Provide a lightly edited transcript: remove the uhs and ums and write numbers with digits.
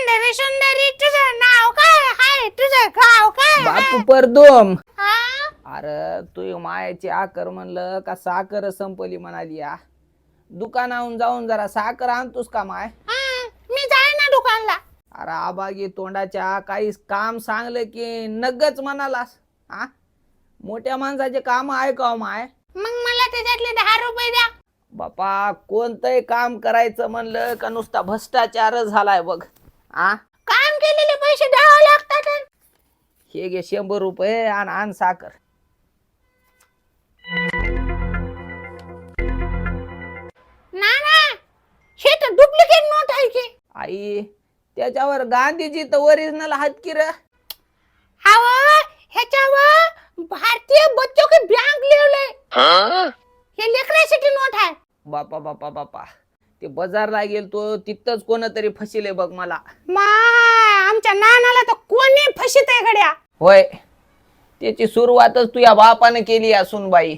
सुंदरी सुंदरी तुझं नाव काय हाय तुझं गाव काय बापू परदोम. हा? अरे तू मायाची आकर म्हणलं का साखर संपली म्हणाली या. दुकानाहून जाऊन जरा साखर आणतोस का माय? मी जाय ना दुकानला. अरे आबागी तोंडाच्या काही काम सांगलं की नगच म्हणालास. हा, मोठ्या माणसाचे काम आहे का माय? मग मला त्याच्यातले 10 रुपये द्या. बापा कोणतंही काम करायचं म्हणलं का नुसता भ्रष्टाचार झालाय बघ. आ काम केलेले पैसे द्यावे लागतात. हे घे 100 रुपये आणि आण साखर. ना ना हे तर डुप्लिकेट नोट आहे की. आई त्याच्यावर गांधीजी तर ओरिजिनल हात की र. अहो ह्याच्यावर भारतीय बच्चों की बैंक लिहिलंय. हे लेकरासाठी नोट आहे. बापा बापा बापा ते बाजारला गेलतो तिथंच कोणतरी फसिले बघ मला. आमच्या नानाला तर कोणी फशीत आहे गड्या. होय त्याची सुरुवातच तुझ्या बापाने केली असून बाई.